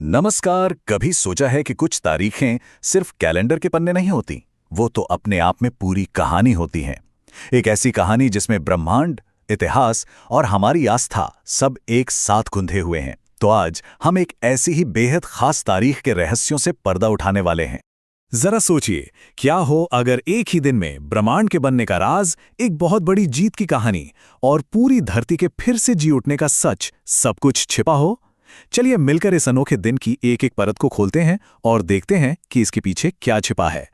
नमस्कार। कभी सोचा है कि कुछ तारीखें सिर्फ कैलेंडर के पन्ने नहीं होती, वो तो अपने आप में पूरी कहानी होती हैं। एक ऐसी कहानी जिसमें ब्रह्मांड, इतिहास और हमारी आस्था सब एक साथ गुंथे हुए हैं। तो आज हम एक ऐसी ही बेहद खास तारीख के रहस्यों से पर्दा उठाने वाले हैं। जरा सोचिए, क्या हो अगर एक ही दिन में ब्रह्मांड के बनने का राज, एक बहुत बड़ी जीत की कहानी और पूरी धरती के फिर से जी उठने का सच सब कुछ छिपा हो। चलिए मिलकर इस अनोखे दिन की एक एक परत को खोलते हैं और देखते हैं कि इसके पीछे क्या छिपा है।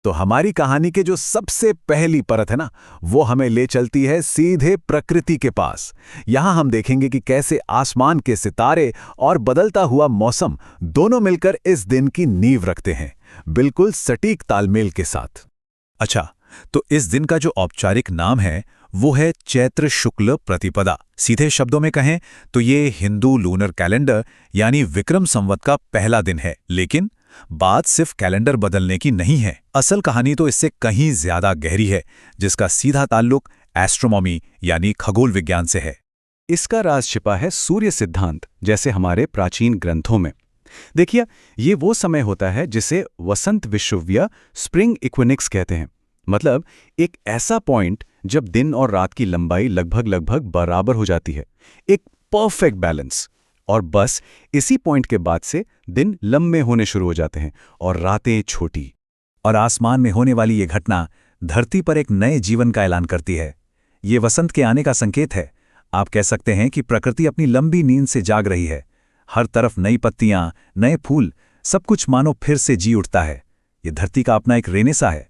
तो हमारी कहानी के जो सबसे पहली परत है ना, वो हमें ले चलती है सीधे प्रकृति के पास। यहां हम देखेंगे कि कैसे आसमान के सितारे और बदलता हुआ मौसम दोनों मिलकर इस दिन की नींव रखते हैं, बिल्कुल सटीक तालमेल के साथ। अच्छा, तो इस दिन का जो औपचारिक नाम है वो है चैत्र शुक्ल प्रतिपदा। सीधे शब्दों में कहें तो ये हिंदू लूनर कैलेंडर यानी विक्रम संवत का पहला दिन है। लेकिन बात सिर्फ कैलेंडर बदलने की नहीं है, असल कहानी तो इससे कहीं ज्यादा गहरी है, जिसका सीधा ताल्लुक एस्ट्रोनॉमी यानी खगोल विज्ञान से है। इसका राज छिपा है सूर्य सिद्धांत जैसे हमारे प्राचीन ग्रंथों में। देखिए, ये वो समय होता है जिसे वसंत विषुवत स्प्रिंग इक्विनिक्स कहते हैं। मतलब एक ऐसा पॉइंट जब दिन और रात की लंबाई लगभग बराबर हो जाती है, एक परफेक्ट बैलेंस। और बस इसी पॉइंट के बाद से दिन लंबे होने शुरू हो जाते हैं और रातें छोटी। और आसमान में होने वाली ये घटना धरती पर एक नए जीवन का ऐलान करती है। ये वसंत के आने का संकेत है। आप कह सकते हैं कि प्रकृति अपनी लंबी नींद से जाग रही है। हर तरफ नई पत्तियां, नए फूल, सब कुछ मानो फिर से जी उठता है। ये धरती का अपना एक रेनेसा है।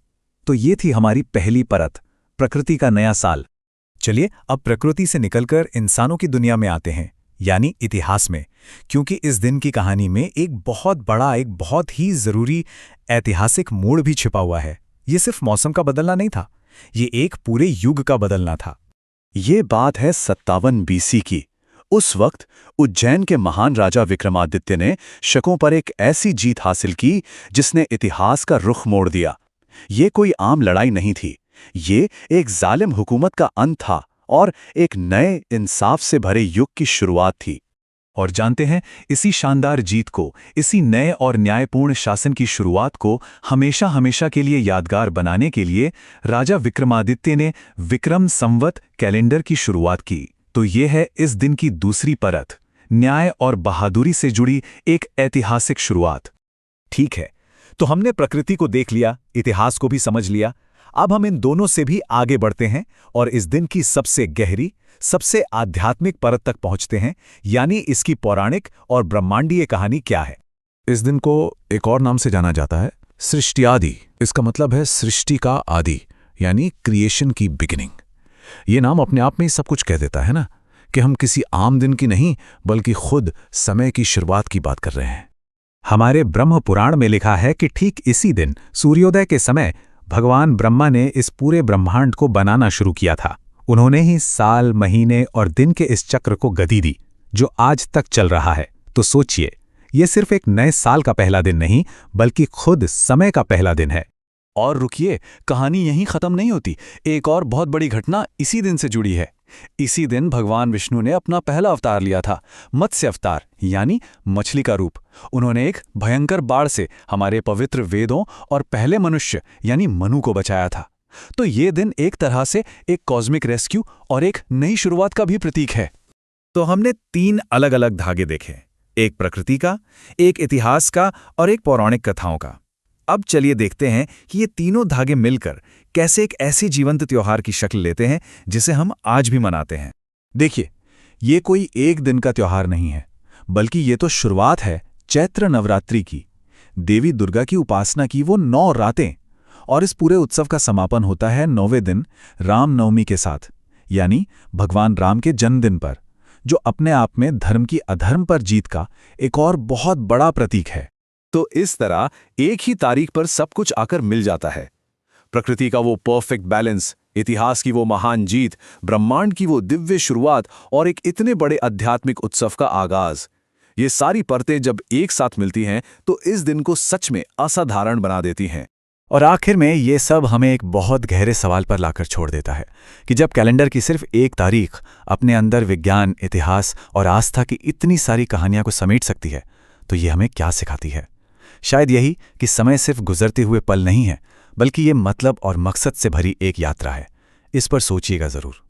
तो ये थी हमारी पहली परत, प्रकृति का नया साल। चलिए अब प्रकृति से निकलकर इंसानों की दुनिया में आते हैं, यानी इतिहास में। क्योंकि इस दिन की कहानी में एक बहुत ही जरूरी ऐतिहासिक मोड़ भी छिपा हुआ है। ये सिर्फ मौसम का बदलना नहीं था, ये एक पूरे युग का बदलना था। ये बात है 57 BC की। उस वक्त उज्जैन के महान राजा विक्रमादित्य ने शकों पर एक ऐसी जीत हासिल की जिसने इतिहास का रुख मोड़ दिया। ये कोई आम लड़ाई नहीं थी, ये एक जालिम हुकूमत का अंत था और एक नए इंसाफ से भरे युग की शुरुआत थी। और जानते हैं, इसी शानदार जीत को, इसी नए और न्यायपूर्ण शासन की शुरुआत को हमेशा के लिए यादगार बनाने के लिए राजा विक्रमादित्य ने विक्रम संवत कैलेंडर की शुरुआत की। तो ये है इस दिन की दूसरी परत, न्याय और बहादुरी से जुड़ी एक ऐतिहासिक शुरुआत। ठीक है, तो हमने प्रकृति को देख लिया, इतिहास को भी समझ लिया। अब हम इन दोनों से भी आगे बढ़ते हैं और इस दिन की सबसे गहरी, सबसे आध्यात्मिक परत तक पहुंचते हैं, यानी इसकी पौराणिक और ब्रह्मांडीय कहानी क्या है। इस दिन को एक और नाम से जाना जाता है, सृष्टि आदि। इसका मतलब है सृष्टि का आदि, यानी क्रिएशन की बिगिनिंग। ये नाम अपने आप में ही सब कुछ कह देता है ना, कि हम किसी आम दिन की नहीं बल्कि खुद समय की शुरुआत की बात कर रहे हैं। हमारे ब्रह्म पुराण में लिखा है कि ठीक इसी दिन सूर्योदय के समय भगवान ब्रह्मा ने इस पूरे ब्रह्मांड को बनाना शुरू किया था। उन्होंने ही साल, महीने और दिन के इस चक्र को गति दी जो आज तक चल रहा है। तो सोचिए, ये सिर्फ एक नए साल का पहला दिन नहीं बल्कि खुद समय का पहला दिन है। और रुकिए, कहानी यहीं खत्म नहीं होती। एक और बहुत बड़ी घटना इसी दिन से जुड़ी है। इसी दिन भगवान विष्णु ने अपना पहला अवतार लिया था, मत्स्य अवतार यानी मछली का रूप। उन्होंने एक भयंकर बाढ़ से हमारे पवित्र वेदों और पहले मनुष्य यानी मनु को बचाया था। तो ये दिन एक तरह से एक कॉस्मिक रेस्क्यू और एक नई शुरुआत का भी प्रतीक है। तो हमने 3 अलग अलग धागे देखे, एक प्रकृति का, एक इतिहास का और एक पौराणिक कथाओं का। अब चलिए देखते हैं कि ये तीनों धागे मिलकर कैसे एक ऐसे जीवंत त्योहार की शक्ल लेते हैं जिसे हम आज भी मनाते हैं। देखिए, ये कोई एक दिन का त्योहार नहीं है, बल्कि ये तो शुरुआत है चैत्र नवरात्रि की, देवी दुर्गा की उपासना की वो 9 रातें। और इस पूरे उत्सव का समापन होता है 9वें दिन रामनवमी के साथ, यानी भगवान राम के जन्मदिन पर, जो अपने आप में धर्म की अधर्म पर जीत का एक और बहुत बड़ा प्रतीक है। तो इस तरह एक ही तारीख पर सब कुछ आकर मिल जाता है। प्रकृति का वो परफेक्ट बैलेंस, इतिहास की वो महान जीत, ब्रह्मांड की वो दिव्य शुरुआत और एक इतने बड़े आध्यात्मिक उत्सव का आगाज। ये सारी परतें जब एक साथ मिलती हैं तो इस दिन को सच में असाधारण बना देती हैं। और आखिर में ये सब हमें एक बहुत गहरे सवाल पर लाकर छोड़ देता है कि जब कैलेंडर की सिर्फ एक तारीख अपने अंदर विज्ञान, इतिहास और आस्था की इतनी सारी कहानियां को समेट सकती है, तो ये हमें क्या सिखाती है? शायद यही कि समय सिर्फ गुजरते हुए पल नहीं है, बल्कि ये मतलब और मकसद से भरी एक यात्रा है। इस पर सोचिएगा ज़रूर।